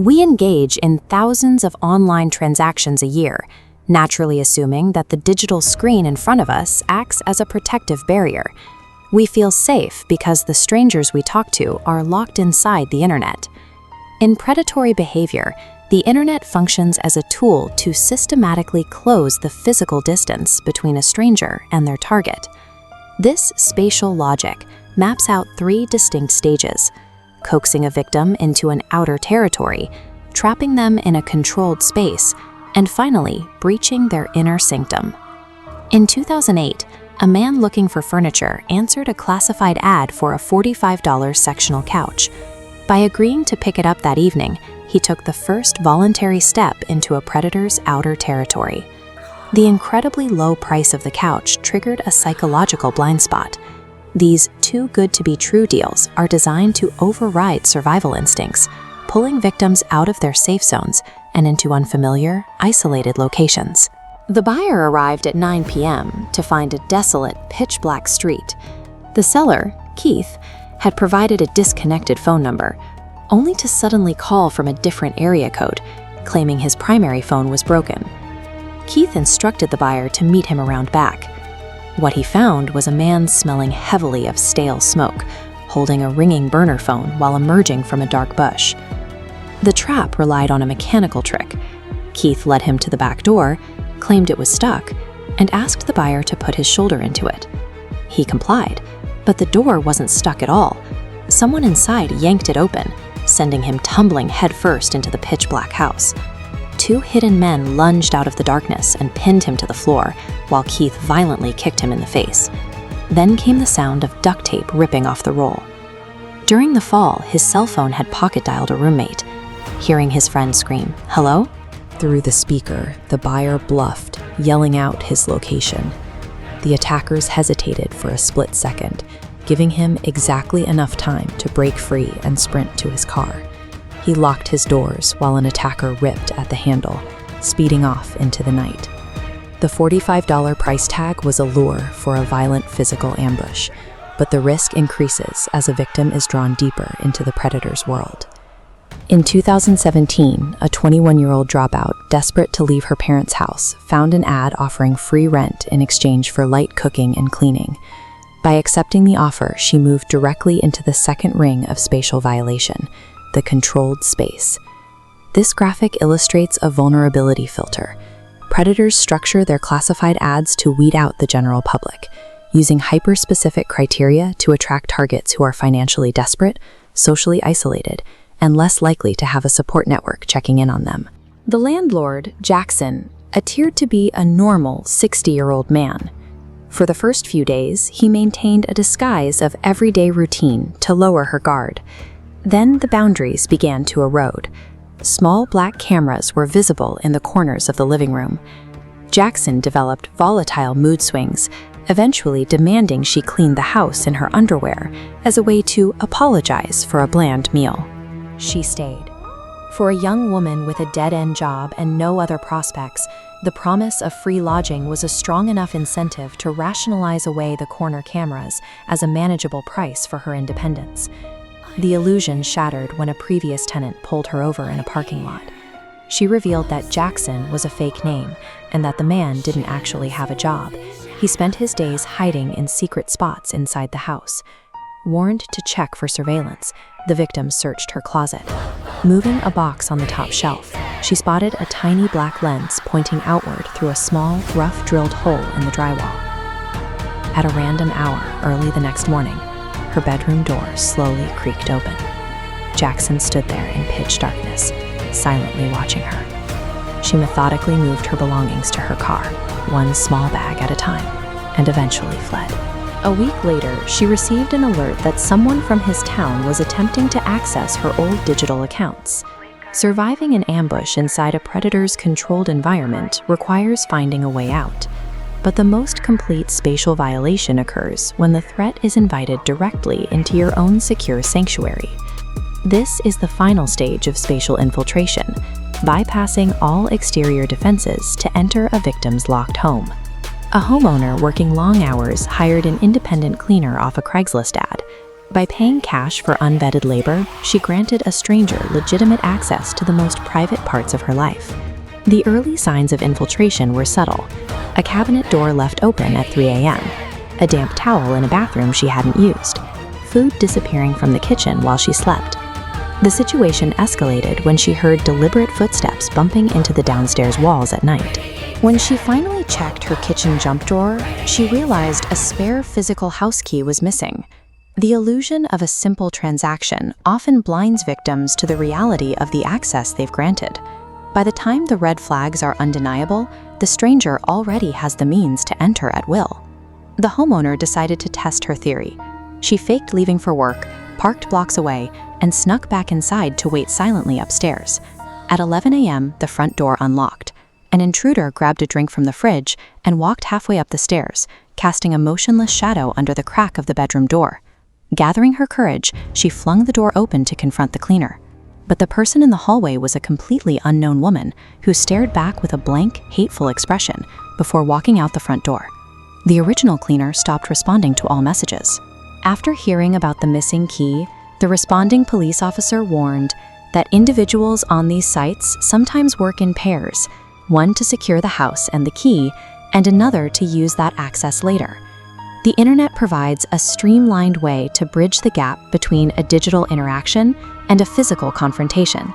We engage in thousands of online transactions a year, naturally assuming that the digital screen in front of us acts as a protective barrier. We feel safe because the strangers we talk to are locked inside the internet. In predatory behavior, the internet functions as a tool to systematically close the physical distance between a stranger and their target. This spatial logic maps out three distinct stages: coaxing a victim into an outer territory, trapping them in a controlled space, and finally, breaching their inner sanctum. In 2008, a man looking for furniture answered a classified ad for a $45 sectional couch. By agreeing to pick it up that evening, he took the first voluntary step into a predator's outer territory. The incredibly low price of the couch triggered a psychological blind spot. These too-good-to-be-true deals are designed to override survival instincts, pulling victims out of their safe zones and into unfamiliar, isolated locations. The buyer arrived at 9 p.m. to find a desolate, pitch-black street. The seller, Keith, had provided a disconnected phone number, only to suddenly call from a different area code, claiming his primary phone was broken. Keith instructed the buyer to meet him around back. What he found was a man smelling heavily of stale smoke, holding a ringing burner phone while emerging from a dark bush. The trap relied on a mechanical trick. Keith led him to the back door, claimed it was stuck, and asked the buyer to put his shoulder into it. He complied, but the door wasn't stuck at all. Someone inside yanked it open, sending him tumbling headfirst into the pitch-black house. Two hidden men lunged out of the darkness and pinned him to the floor, while Keith violently kicked him in the face. Then came the sound of duct tape ripping off the roll. During the fall, his cell phone had pocket-dialed a roommate. Hearing his friend scream, "Hello?" through the speaker, the buyer bluffed, yelling out his location. The attackers hesitated for a split second, giving him exactly enough time to break free and sprint to his car. He locked his doors while an attacker ripped at the handle, speeding off into the night. The $45 price tag was a lure for a violent physical ambush, but the risk increases as a victim is drawn deeper into the predator's world. In 2017, a 21-year-old dropout, desperate to leave her parents' house, found an ad offering free rent in exchange for light cooking and cleaning. By accepting the offer, she moved directly into the second ring of spatial violation, the controlled space. This graphic illustrates a vulnerability filter. Predators structure their classified ads to weed out the general public, using hyper-specific criteria to attract targets who are financially desperate, socially isolated, and less likely to have a support network checking in on them. The landlord, Jackson, appeared to be a normal 60-year-old man. For the first few days, he maintained a disguise of everyday routine to lower her guard. Then the boundaries began to erode. Small black cameras were visible in the corners of the living room. Jackson developed volatile mood swings, eventually demanding she clean the house in her underwear as a way to apologize for a bland meal. She stayed. For a young woman with a dead-end job and no other prospects, the promise of free lodging was a strong enough incentive to rationalize away the corner cameras as a manageable price for her independence. The illusion shattered when a previous tenant pulled her over in a parking lot. She revealed that Jackson was a fake name and that the man didn't actually have a job. He spent his days hiding in secret spots inside the house. Warned to check for surveillance, the victim searched her closet. Moving a box on the top shelf, she spotted a tiny black lens pointing outward through a small, rough-drilled hole in the drywall. At a random hour early the next morning, her bedroom door slowly creaked open. Jackson stood there in pitch darkness, silently watching her. She methodically moved her belongings to her car, one small bag at a time, and eventually fled. A week later, she received an alert that someone from his town was attempting to access her old digital accounts. Surviving an ambush inside a predator's controlled environment requires finding a way out. But the most complete spatial violation occurs when the threat is invited directly into your own secure sanctuary. This is the final stage of spatial infiltration, bypassing all exterior defenses to enter a victim's locked home. A homeowner working long hours hired an independent cleaner off a Craigslist ad. By paying cash for unvetted labor, she granted a stranger legitimate access to the most private parts of her life. The early signs of infiltration were subtle. A cabinet door left open at 3 a.m., a damp towel in a bathroom she hadn't used, food disappearing from the kitchen while she slept. The situation escalated when she heard deliberate footsteps bumping into the downstairs walls at night. When she finally checked her kitchen jump drawer, she realized a spare physical house key was missing. The illusion of a simple transaction often blinds victims to the reality of the access they've granted. By the time the red flags are undeniable, the stranger already has the means to enter at will. The homeowner decided to test her theory. She faked leaving for work, parked blocks away, and snuck back inside to wait silently upstairs. At 11 a.m., the front door unlocked. An intruder grabbed a drink from the fridge and walked halfway up the stairs, casting a motionless shadow under the crack of the bedroom door. Gathering her courage, she flung the door open to confront the cleaner. But the person in the hallway was a completely unknown woman who stared back with a blank, hateful expression before walking out the front door. The original cleaner stopped responding to all messages. After hearing about the missing key, the responding police officer warned that individuals on these sites sometimes work in pairs, one to secure the house and the key, and another to use that access later. The internet provides a streamlined way to bridge the gap between a digital interaction and a physical confrontation.